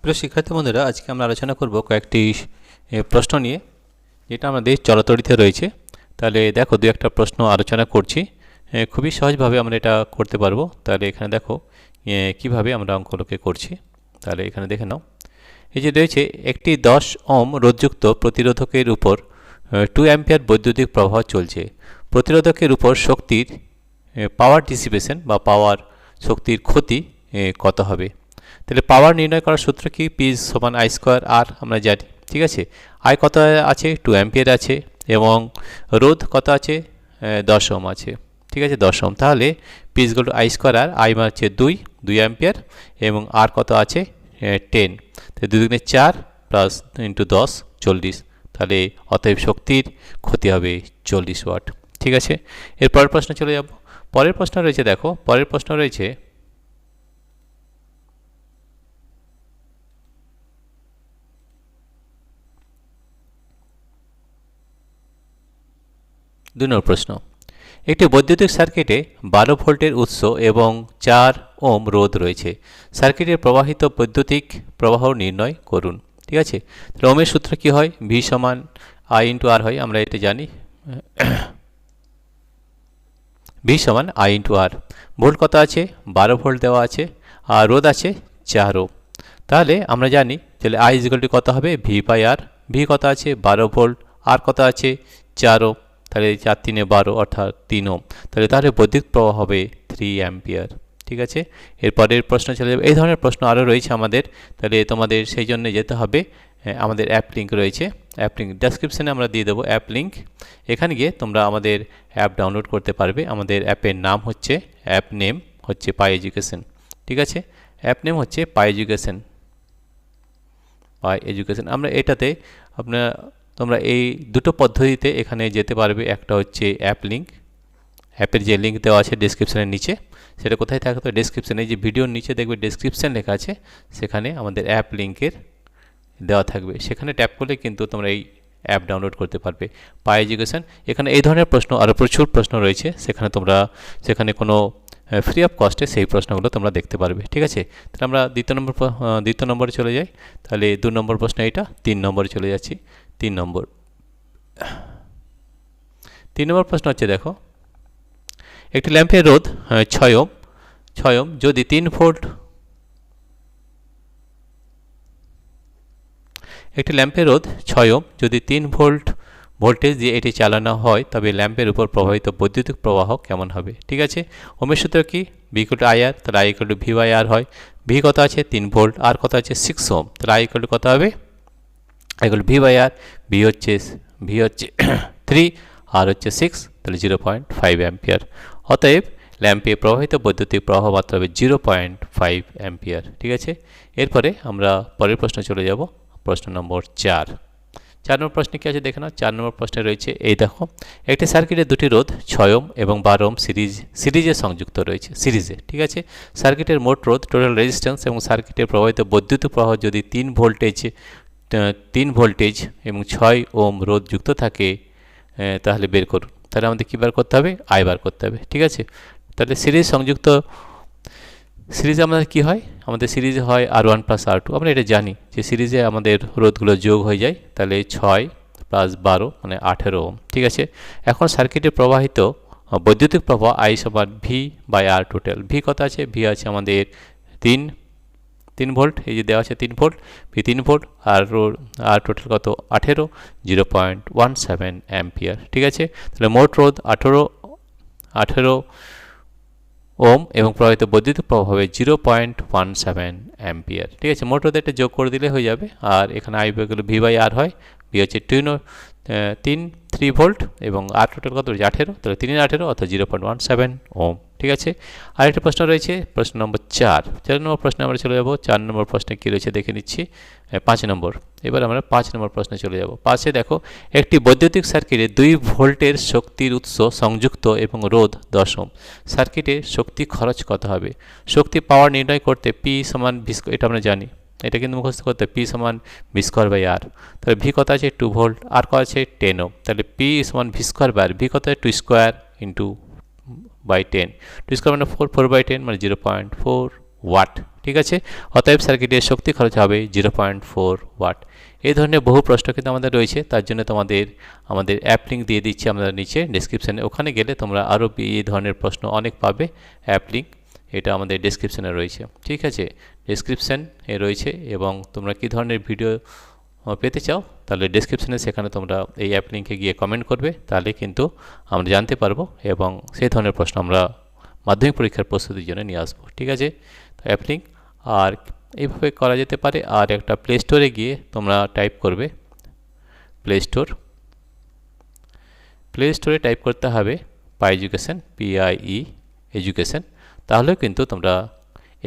প্রিয় শিক্ষার্থী বন্ধুরা, আজকে আমরা আলোচনা করব কয়েকটি প্রশ্ন নিয়ে যেটা আমাদের চলতরিতে রয়েছে। তাহলে দেখো, দু একটা প্রশ্ন আলোচনা করছি, খুবই সহজভাবে আমরা এটা করতে পারবো। তাহলে এখানে দেখো কিভাবে আমরা অঙ্কগুলোকে করছি। তাহলে এখানে দেখে নাও, এই যে রয়েছে একটি 10 ওহম রোধযুক্ত প্রতিরোধকের উপর 2 অ্যাম্পিয়ার বৈদ্যুতিক প্রবাহ চলছে। প্রতিরোধকের উপর শক্তির পাওয়ার ডিসিপেশন বা পাওয়ার শক্তির ক্ষতি কত হবে। তাহলে পাওয়ার নির্ণয় করার সূত্র কি? পি সমান আই স্কোয়ার আর আমরা জানি, ঠিক আছে। আই কত আছে? 2 অ্যাম্পিয়ার আছে, এবং রোধ কত আছে? 10 ওহম আছে, ঠিক আছে, 10 ওহম। তাহলে P is equal to I square R I মানে হচ্ছে 2 অ্যাম্পিয়ার, এবং আর কত আছে? 10। তাহলে 2 দুগুণে 4 প্লাস ইন্টু 10 40। তাহলে অতএব শক্তির ক্ষতি হবে 40 ওয়াট, ঠিক আছে। এর পরের প্রশ্ন চলে যাব। পরের প্রশ্ন রয়েছে, দেখো পরের প্রশ্ন রয়েছে দুই নম্বর প্রশ্ন। একটি বৈদ্যুতিক সার্কিটে 12 ভোল্টের উৎস এবং 4 ওহম রোধ রয়েছে। সার্কিটের প্রবাহিত বৈদ্যুতিক প্রবাহ নির্ণয় করুন, ঠিক আছে। তাহলে ওহমের সূত্র কি হয়? ভি সমান আই ইন্টু আর হয়, আমরা এটা জানি। ভি সমান আই ইন্টু আর। ভোল্ট কত আছে? 12 ভোল্ট দেওয়া আছে, আর রোধ আছে 4 ওহম। তাহলে আমরা জানি, তাহলে আই ইকুয়াল টু কত হবে? V by R. ভি কত আছে? 12 ভোল্ট, আর কত আছে? 4 ওহম। তাহলে 4 3 12 অর্থাৎ 3 ওহম। তাহলে বৈদ্যুতিক প্রবাহ হবে 3 অ্যাম্পিয়ার, ঠিক আছে। এরপরের প্রশ্ন চলে যাবে। এই ধরনের প্রশ্ন আরও রয়েছে আমাদের। তাহলে তোমাদের সেই জন্য যেতে হবে, আমাদের অ্যাপ লিঙ্ক রয়েছে, অ্যাপ লিঙ্ক ডেসক্রিপশানে আমরা দিয়ে দেবো অ্যাপ লিঙ্ক। এখানে গিয়ে তোমরা আমাদের অ্যাপ ডাউনলোড করতে পারবে। আমাদের অ্যাপের নাম হচ্ছে, অ্যাপ নেম হচ্ছে পাই এডুকেশন, ঠিক আছে। অ্যাপ নেম হচ্ছে পাই এডুকেশন, পাই এডুকেশন। আমরা এটাতে তোমরা এই দুটো পদ্ধতিতে এখানে যেতে পারবে। একটা হচ্ছে অ্যাপ লিঙ্ক, অ্যাপের যে লিঙ্ক দেওয়া আছে ডেসক্রিপশানের নিচে, সেটা কোথায় থাকে? তো ডেসক্রিপশানে, যে ভিডিওর নিচে দেখবে ডেসক্রিপশান লেখা আছে, সেখানে আমাদের অ্যাপ লিঙ্কের দেওয়া থাকবে। সেখানে ট্যাপ করলে কিন্তু তোমরা এই অ্যাপ ডাউনলোড করতে পারবে, পাই এডুকেশন। এখানে এই ধরনের প্রশ্ন আরও প্রচুর প্রশ্ন রয়েছে, সেখানে কোনো ফ্রি অফ কস্টে সেই প্রশ্নগুলো তোমরা দেখতে পারবে, ঠিক আছে। তাহলে আমরা দ্বিতীয় নম্বরে চলে যাই। তাহলে 2 নম্বর প্রশ্ন এটা, 3 নম্বরে চলে যাচ্ছি। 3 নম্বর প্রশ্ন হচ্ছে, দেখো একটি ল্যাম্পের রোধ 6 ওহম যদি 3 ভোল্ট, একটি ল্যাম্পের রোধ 6 ওহম যদি 3 ভোল্ট ভোল্টেজ দিয়ে এটি চালানো হয়, তবে ল্যাম্পের উপর প্রবাহিত বৈদ্যুতিক প্রবাহ কেমন হবে, ঠিক আছে। ওহমের সূত্র কি? V equal to I R. তাহলে I equal to V by R হয়। ভি কত আছে? 3 ভোল্ট, আর কত আছে? 6 ওহম। তাহলে আই ইকুয়াল টু কত হবে? I equal to V by R. V হচ্ছে 3, আর হচ্ছে 6, তাহলে 0.5 অ্যাম্পিয়ার। অতএব ল্যাম্পে প্রবাহিত বৈদ্যুতিক প্রবাহ মাত্রা হবে 0.5 অ্যাম্পিয়ার, ঠিক আছে। এরপরে আমরা পরের প্রশ্ন চলে যাব, প্রশ্ন নম্বর 4 নম্বর প্রশ্নে কী আছে দেখে নাও। 4 নম্বর প্রশ্নে রয়েছে, এই দেখো একটি সার্কিটে দুটি রোধ 6 ওহম এবং 12 ওহম সিরিজে সংযুক্ত রয়েছে, সিরিজে, ঠিক আছে। সার্কিটের মোট রোধ, টোটাল রেজিস্ট্যান্স এবং সার্কিটের প্রবাহিত বৈদ্যুতিক প্রবাহ যদি 3 ভোল্টেজ এবং 6 ওহম রোধ যুক্ত থাকে, তাহলে বের করুন। তাহলে আমাদের কী বার করতে হবে? আই বার করতে হবে, ঠিক আছে। তাহলে সিরিজে আমাদের কি হয়? আমাদের সিরিজে হয় R1 প্লাস R2। আমরা এটা জানি যে সিরিজে আমাদের রোধগুলো যোগ হয়ে যায়, তাহলে 6 প্লাস 12 মানে 18 ওহম, ঠিক আছে। এখন সার্কিটে প্রবাহিত বৈদ্যুতিক প্রবাহ আই সমান V by R total. V কত আছে? ভি আছে আমাদের 3 ভোল্ট, এই যে দেওয়া আছে 3 ভোল্ট, ভি 3 ভোল্ট, আর টোটাল কত? 18, 0.17 অ্যাম্পিয়ার, ঠিক আছে। তাহলে মোট রোধ 18 ওহম এবং প্রবাহিত বৈদ্যুতিক প্রবাহ হবে 0.17 অ্যাম্পিয়ার, ঠিক আছে। মোট রোধ একটা যোগ করে দিলে হয়ে যাবে। আর এখানে আই গেলে ভি বাই আর হয়। ভি হচ্ছে 3 ভোল্ট, এবং আর টোটাল কত রয়েছে? 18, তাহলে 3 18 অর্থাৎ 0.17 ওহম, ঠিক আছে। আরেকটা প্রশ্ন রয়েছে, প্রশ্ন নম্বর 4 নম্বর প্রশ্নে আমরা চলে যাব। 4 নম্বর প্রশ্নে কী রয়েছে দেখে নিচ্ছি। 5 নম্বর, এবার আমরা 5 নম্বর প্রশ্নে চলে যাব। 5-এ দেখো একটি বৈদ্যুতিক সার্কিটে 2 ভোল্টের শক্তির উৎস সংযুক্ত এবং রোধ 10 ওহম। সার্কিটে শক্তি খরচ কত হবে? শক্তি পাওয়ার নির্ণয় করতে পি সমান ভি, এটা আমরা জানি, এটা কিন্তু মুখস্থ করতে, পি সমান ভি স্কোয়ার বাই আর। তাহলে ভি কত আছে? 2 ভোল্ট, আর কত আছে? 10 ওহম। তাহলে পি সমান V square by R. V কত? 2 স্কোয়ার ইন্টু বাই 10, 2 স্কোয়ার মানে 4 বাই 10 মানে 0.4 ওয়াট। ঠিক আছে, অতএব সার্কিটের শক্তি খরচ হবে 0.4 ওয়াট। এই ধরনের বহু প্রশ্ন কিন্তু আমাদের রয়েছে, তার জন্য আমাদের অ্যাপ লিঙ্ক দিয়ে দিচ্ছি আমরা নিচে ডেসক্রিপশানে, ওখানে গেলে তোমরা আরও এই ধরনের প্রশ্ন অনেক পাবে। অ্যাপ লিঙ্ক এটা আমাদের ডেসক্রিপশানে রয়েছে। ঠিক আছে, ডেসক্রিপশানে রয়েছে, এবং তোমরা কী ধরনের ভিডিও পেতে চাও তাহলে ডেসক্রিপশানে সেখানে তোমরা এই অ্যাপ লিঙ্কে গিয়ে কমেন্ট করবে, তাহলে কিন্তু আমরা জানতে পারবো এবং সেই ধরনের প্রশ্ন আমরা মাধ্যমিক পরীক্ষার প্রস্তুতির জন্য নিয়ে আসবো। ঠিক আছে, তো অ্যাপ লিঙ্ক আর এইভাবে করা যেতে পারে। আর একটা প্লে স্টোরে গিয়ে তোমরা টাইপ করবে প্লে স্টোরে টাইপ করতে হবে পাই এডুকেশন, PIE এডুকেশন, তাহলেও কিন্তু তোমরা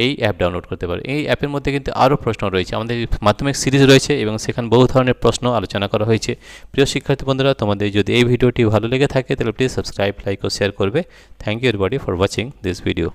এই অ্যাপ ডাউনলোড করতে পারো। এই অ্যাপের মধ্যে কিন্তু আরও প্রশ্ন রয়েছে, আমাদের মাধ্যমিক সিরিজ রয়েছে এবং সেখানে বহু ধরনের প্রশ্ন আলোচনা করা হয়েছে। প্রিয় শিক্ষার্থী বন্ধুরা, তোমাদের যদি এই ভিডিওটি ভালো লেগে থাকে তাহলে প্লিজ সাবস্ক্রাইব, লাইক ও শেয়ার করবে। Thank you everybody for watching this video.